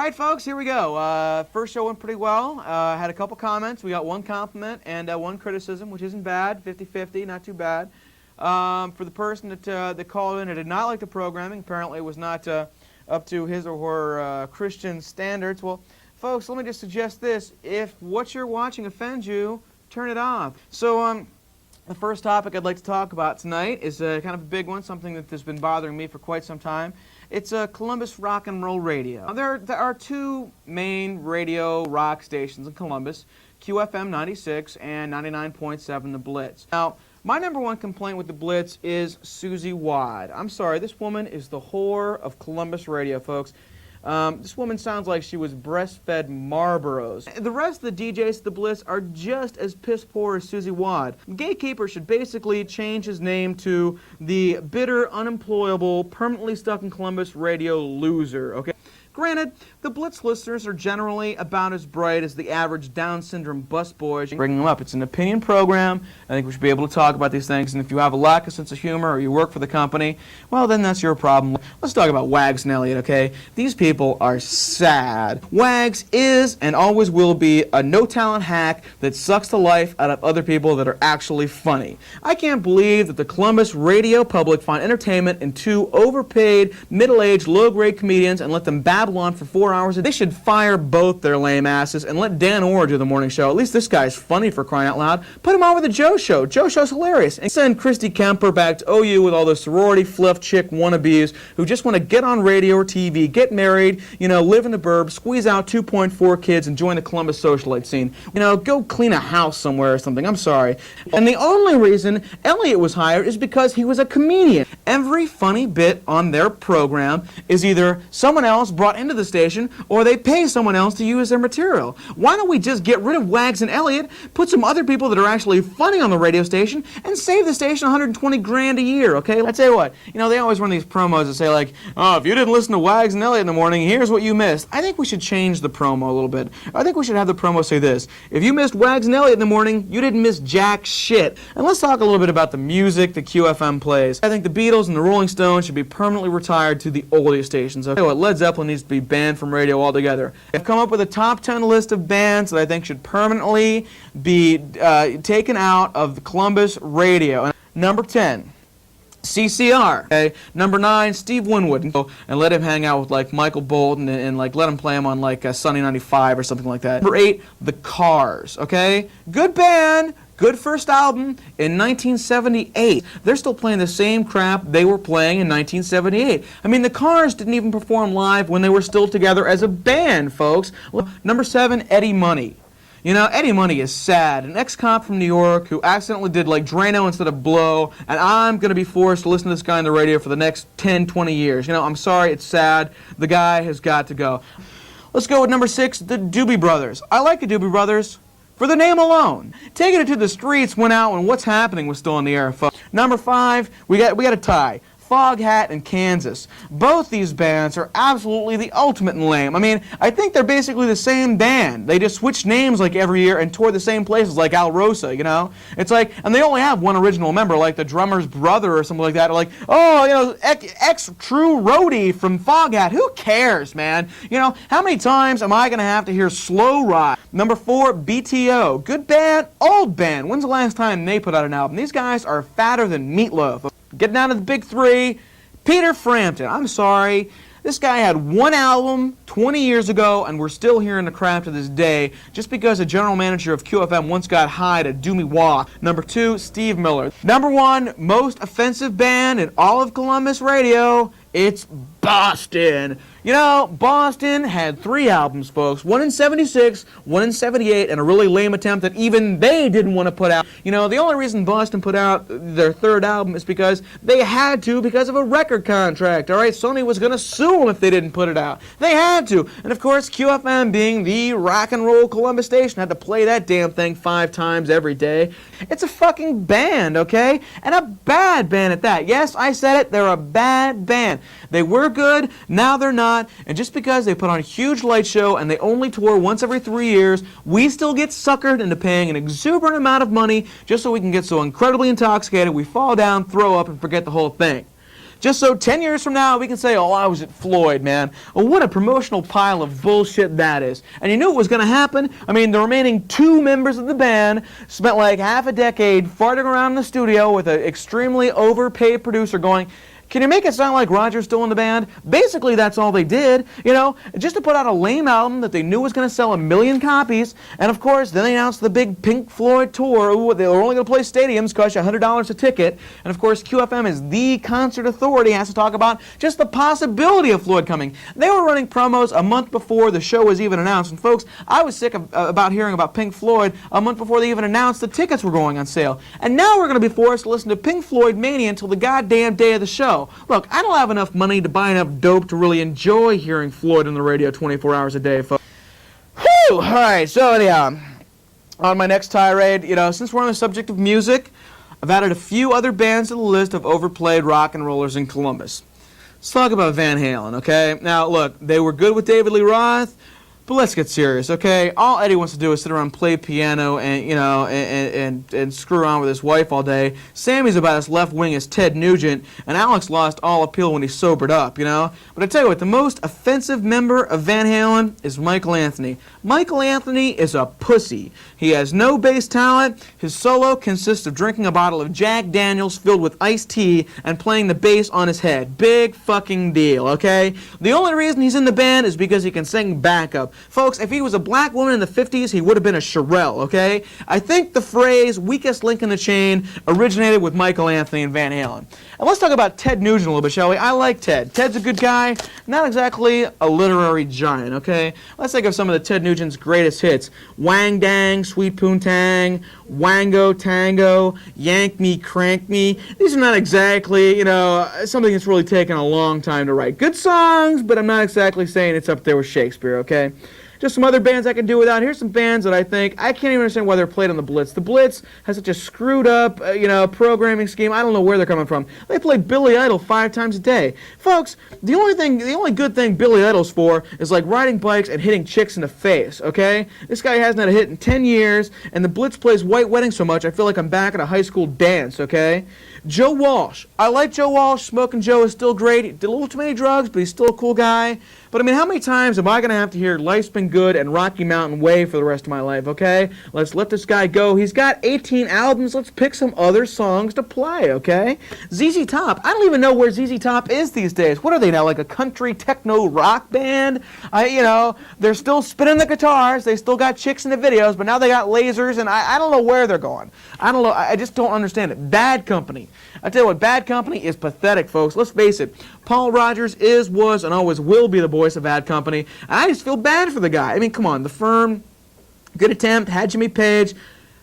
right, folks, here we go. First show went pretty well. Had a couple comments. We got one compliment and one criticism, which isn't bad. 50-50, not too bad. For the person that called in and did not like the programming, apparently it was not up to his or her Christian standards. Well, folks, let me just suggest this. If what you're watching offends you, turn it off. So, the first topic I'd like to talk about tonight is kind of a big one, something that has been bothering me for quite some time. It's Columbus Rock and Roll Radio. There are two main radio rock stations in Columbus, Q-FM-96 and 99.7 The Blitz. Now, my number one complaint with The Blitz is Susie Wad. I'm sorry, this woman is the whore of Columbus radio, folks. This woman sounds like she was breastfed Marlboros. The rest of the DJs at the Blitz are just as piss poor as Susie Wad. Gatekeeper should basically change his name to the bitter, unemployable, permanently stuck in Columbus radio loser, okay? Granted, the Blitz listeners are generally about as bright as the average Down syndrome busboy. Bringing them up. It's an opinion program. I think we should be able to talk about these things. And if you have a lack of sense of humor or you work for the company, well, then that's your problem. Let's talk about Wags and Elliott, okay? These people are sad. Wags is and always will be a no-talent hack that sucks the life out of other people that are actually funny. I can't believe that the Columbus radio public find entertainment in two overpaid, middle-aged, low-grade comedians and let them babble on for 4 hours. They should fire both their lame asses and let Dan Orr do the morning show. At least this guy's funny, for crying out loud. Put him on with the Joe Show. Joe Show's hilarious. And send Christy Kemper back to OU with all the sorority fluff chick wannabes who just want to get on radio or TV, get married, you know, live in the burbs, squeeze out 2.4 kids and join the Columbus socialite scene. You know, go clean a house somewhere or something. I'm sorry. And the only reason Elliott was hired is because he was a comedian. Every funny bit on their program is either someone else brought into the station or they pay someone else to use their material. Why don't we just get rid of Wags and Elliott, put some other people that are actually funny on the radio station, and save the station 120 grand a year, okay? I tell you what, you know, they always run these promos that say like, oh, if you didn't listen to Wags and Elliott in the morning, here's what you missed. I think we should change the promo a little bit. I think we should have the promo say this: if you missed Wags and Elliott in the morning, you didn't miss jack shit. And let's talk a little bit about the music that QFM plays. I think the Beatles and the Rolling Stones should be permanently retired to the oldie stations. Okay, what, Led Zeppelin needs to be banned from radio altogether. I've come up with a top 10 list of bands that I think should permanently be taken out of the Columbus radio. Number 10, CCR. Okay. Number 9, Steve Winwood, and let him hang out with like Michael Bolton and like let him play him on like Sunny 95 or something like that. Number 8, The Cars. Okay, good band. Good first album in 1978. They're still playing the same crap they were playing in 1978. I mean, the Cars didn't even perform live when they were still together as a band, folks. Number 7, Eddie Money. You know, Eddie Money is sad, an ex-cop from New York who accidentally did like Drano instead of Blow, and I'm going to be forced to listen to this guy on the radio for the next 10, 20 years. You know, I'm sorry, it's sad. The guy has got to go. Let's go with number 6, the Doobie Brothers. I like the Doobie Brothers for the name alone. Taking It to the Streets went out when What's Happening was still on the air, folks. Number 5, we got a tie. Foghat and Kansas. Both these bands are absolutely the ultimate in lame. I mean, I think they're basically the same band. They just switched names like every year and toured the same places like Al Rosa, you know? It's like, and they only have one original member, like the drummer's brother or something like that. Like, oh, you know, ex-true roadie from Foghat. Who cares, man? You know, how many times am I going to have to hear Slow Ride? Number 4, BTO. Good band, old band. When's the last time they put out an album? These guys are fatter than Meatloaf. Getting down to the big 3, Peter Frampton. I'm sorry. This guy had one album 20 years ago, and we're still hearing the crap to this day just because the general manager of QFM once got high to do me walk. Number 2, Steve Miller. Number 1, most offensive band in all of Columbus radio, it's Boston. You know, Boston had 3 albums, folks. One in 76, one in 78, and a really lame attempt that even they didn't want to put out. You know, the only reason Boston put out their 3rd album is because they had to because of a record contract, all right? Sony was going to sue them if they didn't put it out. They had to. And, of course, QFM, being the rock and roll Columbus station, had to play that damn thing 5 times every day. It's a fucking band, okay? And a bad band at that. Yes, I said it. They're a bad band. They were good. Now they're not. And just because they put on a huge light show and they only tour once every 3 years, we still get suckered into paying an exuberant amount of money just so we can get so incredibly intoxicated we fall down, throw up, and forget the whole thing. Just so 10 years from now we can say, oh, I was at Floyd, man. Well, what a promotional pile of bullshit that is. And you knew it was going to happen. I mean, the remaining 2 members of the band spent like half a decade farting around in the studio with an extremely overpaid producer going, can you make it sound like Roger's still in the band? Basically, that's all they did, you know, just to put out a lame album that they knew was going to sell 1 million copies. And of course, then they announced the big Pink Floyd tour. Ooh, they were only going to play stadiums, cost you $100 a ticket. And of course, QFM is the concert authority, has to talk about just the possibility of Floyd coming. They were running promos a month before the show was even announced. And folks, I was sick of about hearing about Pink Floyd a month before they even announced the tickets were going on sale. And now we're going to be forced to listen to Pink Floyd Mania until the goddamn day of the show. Look, I don't have enough money to buy enough dope to really enjoy hearing Floyd on the radio 24 hours a day, folks. Whew! Alright, so anyhow, on my next tirade, you know, since we're on the subject of music, I've added a few other bands to the list of overplayed rock and rollers in Columbus. Let's talk about Van Halen, okay? Now, look, they were good with David Lee Roth, but let's get serious, okay? All Eddie wants to do is sit around, play piano, and, you know, and screw around with his wife all day. Sammy's about as left-wing as Ted Nugent, and Alex lost all appeal when he sobered up, you know? But I tell you what, the most offensive member of Van Halen is Michael Anthony. Michael Anthony is a pussy. He has no bass talent. His solo consists of drinking a bottle of Jack Daniels filled with iced tea and playing the bass on his head. Big fucking deal, okay? The only reason he's in the band is because he can sing backup. Folks, if he was a black woman in the 50s, he would have been a Shirelle, okay? I think the phrase weakest link in the chain originated with Michael Anthony and Van Halen. And let's talk about Ted Nugent a little bit, shall we? I like Ted. Ted's a good guy, not exactly a literary giant, okay? Let's think of some of the Ted Nugent's greatest hits. Wang Dang, Sweet Poontang, Wango Tango, Yank Me, Crank Me. These are not exactly, you know, something that's really taken a long time to write. Good songs, but I'm not exactly saying it's up there with Shakespeare, okay? Just some other bands I can do without. Here's some bands that I think, I can't even understand why they're played on the Blitz. The Blitz has such a screwed up, you know, programming scheme. I don't know where they're coming from. They play Billy Idol 5 times a day. Folks, the only good thing Billy Idol's for is like riding bikes and hitting chicks in the face, okay? This guy hasn't had a hit in 10 years, and the Blitz plays White Wedding so much I feel like I'm back at a high school dance, okay? Joe Walsh. I like Joe Walsh. Smoking Joe is still great. He did a little too many drugs, but he's still a cool guy. But I mean, how many times am I going to have to hear Life's Been Good and Rocky Mountain Way for the rest of my life, okay? Let's let this guy go. He's got 18 albums. Let's pick some other songs to play, okay? ZZ Top. I don't even know where ZZ Top is these days. What are they now, like a country techno rock band? You know, they're still spinning the guitars. They still got chicks in the videos, but now they got lasers, and I don't know where they're going. I don't know. I just don't understand it. Bad Company. I tell you what, Bad Company is pathetic, folks. Let's face it. Paul Rogers is, was, and always will be the voice of Bad Company. And I just feel bad for the guy. I mean, come on. The Firm, good attempt, had Jimmy Page.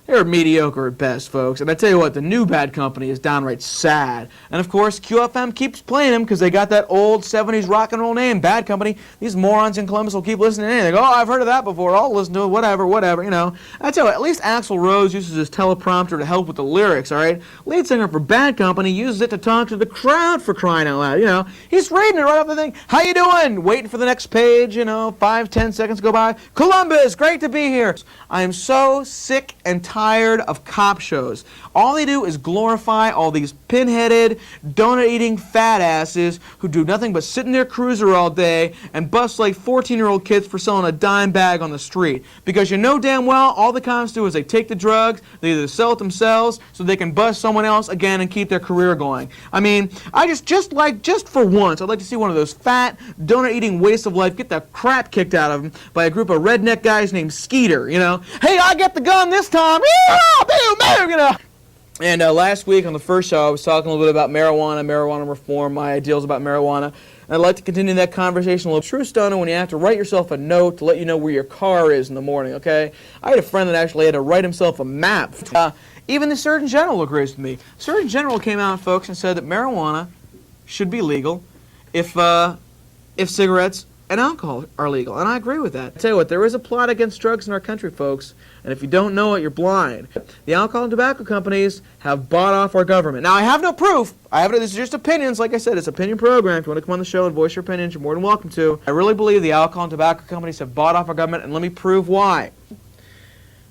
They were mediocre at best, folks. And I tell you what, the new Bad Company is downright sad. And of course, QFM keeps playing them because they got that old 70s rock and roll name, Bad Company. These morons in Columbus will keep listening to anything. Oh, I've heard of that before. I'll listen to it, whatever, you know. I tell you what, at least Axl Rose uses his teleprompter to help with the lyrics, all right? Lead singer for Bad Company uses it to talk to the crowd, for crying out loud, you know. He's reading it right off the thing. How you doing? Waiting for the next page, you know, 5-10 seconds go by. Columbus, great to be here. I am so sick and tired of cop shows. All they do is glorify all these pinheaded, donut-eating fat asses who do nothing but sit in their cruiser all day and bust like 14-year-old kids for selling a dime bag on the street. Because you know damn well all the cops do is they take the drugs, they either sell it themselves so they can bust someone else again and keep their career going. I mean, just for once, I'd like to see one of those fat, donut-eating wastes of life get the crap kicked out of them by a group of redneck guys named Skeeter, you know. Hey, I get the gun this time! You know. And last week on the first show, I was talking a little bit about marijuana reform, my ideals about marijuana. And I'd like to continue that conversation a little. True stunner when you have to write yourself a note to let you know where your car is in the morning, okay? I had a friend that actually had to write himself a map. Even the Surgeon General agrees with me. Surgeon General came out, folks, and said that marijuana should be legal if cigarettes and alcohol are legal, and I agree with that. I tell you what, there is a plot against drugs in our country, folks, and if you don't know it, you're blind. The alcohol and tobacco companies have bought off our government. Now, I have no proof. This is just opinions. Like I said, it's an opinion program. If you want to come on the show and voice your opinions, you're more than welcome to. I really believe the alcohol and tobacco companies have bought off our government, and let me prove why.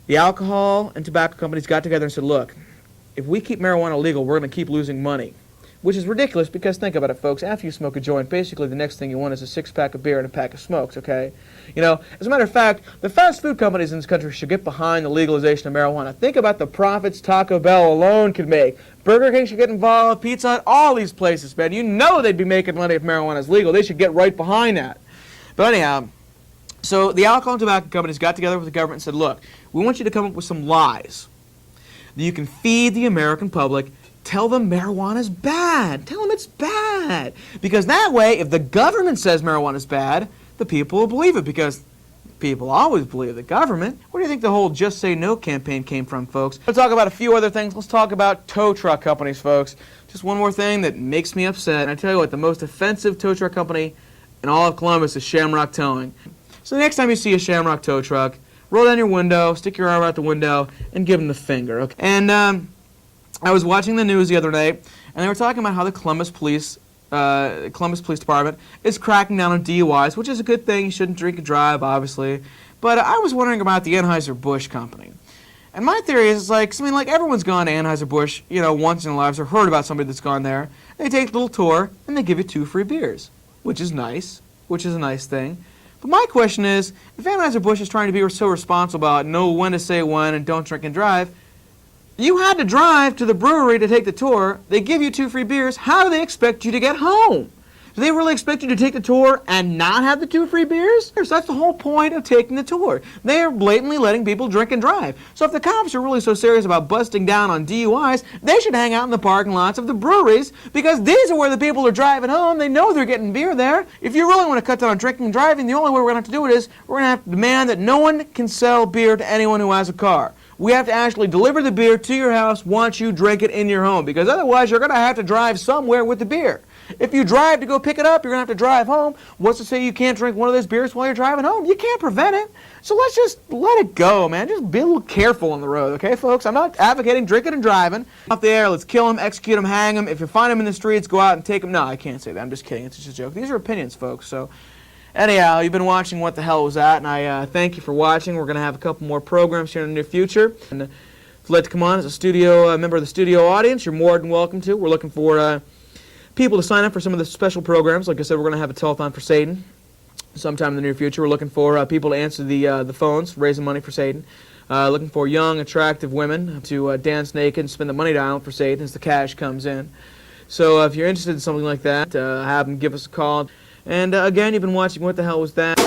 The alcohol and tobacco companies got together and said, look, if we keep marijuana legal, we're going to keep losing money. which is ridiculous because think about it, folks. After you smoke a joint, basically the next thing you want is a six-pack of beer and a pack of smokes, okay? You know, as a matter of fact, the fast food companies in this country should get behind the legalization of marijuana. Think about the profits Taco Bell alone could make. Burger King should get involved, Pizza Hut, all these places, man. You know they'd be making money if marijuana is legal. They should get right behind that. But anyhow, so the alcohol and tobacco companies got together with the government and said, look, we want you to come up with some lies that you can feed the American public. Tell them marijuana's bad. Tell them it's bad. Because that way, if the government says marijuana's bad, the people will believe it, because people always believe the government. Where do you think the whole Just Say No campaign came from, folks? Let's talk about a few other things. Let's talk about tow truck companies, folks. Just one more thing that makes me upset. And I tell you what, the most offensive tow truck company in all of Columbus is Shamrock Towing. So the next time you see a Shamrock tow truck, roll down your window, stick your arm out the window, and give them the finger, okay? And I was watching the news the other day, and they were talking about how the Columbus Police Department is cracking down on DUIs, which is a good thing. You shouldn't drink and drive, obviously. But I was wondering about the Anheuser-Busch company. And my theory is, like, I mean, like, everyone's gone to Anheuser-Busch, you know, once in their lives, or heard about somebody that's gone there. They take a little tour, and they give you 2 free beers, which is nice, which is a nice thing. But my question is, if Anheuser-Busch is trying to be so responsible about know when to say when and don't drink and drive, you had to drive to the brewery to take the tour. They give you 2 free beers. How do they expect you to get home? Do they really expect you to take the tour and not have the 2 free beers? That's the whole point of taking the tour. They are blatantly letting people drink and drive. So if the cops are really so serious about busting down on DUIs, they should hang out in the parking lots of the breweries, because these are where the people are driving home. They know they're getting beer there. If you really want to cut down on drinking and driving, the only way we're going to have to do it is we're going to have to demand that no one can sell beer to anyone who has a car. We have to actually deliver the beer to your house once you drink it in your home, because otherwise you're going to have to drive somewhere with the beer. If you drive to go pick it up, you're going to have to drive home. What's to say you can't drink one of those beers while you're driving home? You can't prevent it. So let's just let it go, man. Just be a little careful on the road, okay, folks? I'm not advocating drinking and driving. Off the air, let's kill them, execute them, hang them. If you find them in the streets, go out and take them. No, I can't say that. I'm just kidding. It's just a joke. These are opinions, folks. So anyhow, you've been watching What the Hell Was That, and I thank you for watching. We're going to have a couple more programs here in the near future. And if you'd like to come on as a studio member of the studio audience, you're more than welcome to. We're looking for people to sign up for some of the special programs. Like I said, we're going to have a telethon for Satan sometime in the near future. We're looking for people to answer the phones, raising money for Satan. Looking for young, attractive women to dance naked and spend the money down for Satan as the cash comes in. So if you're interested in something like that, have them give us a call. And again, you've been watching What the Hell Was That?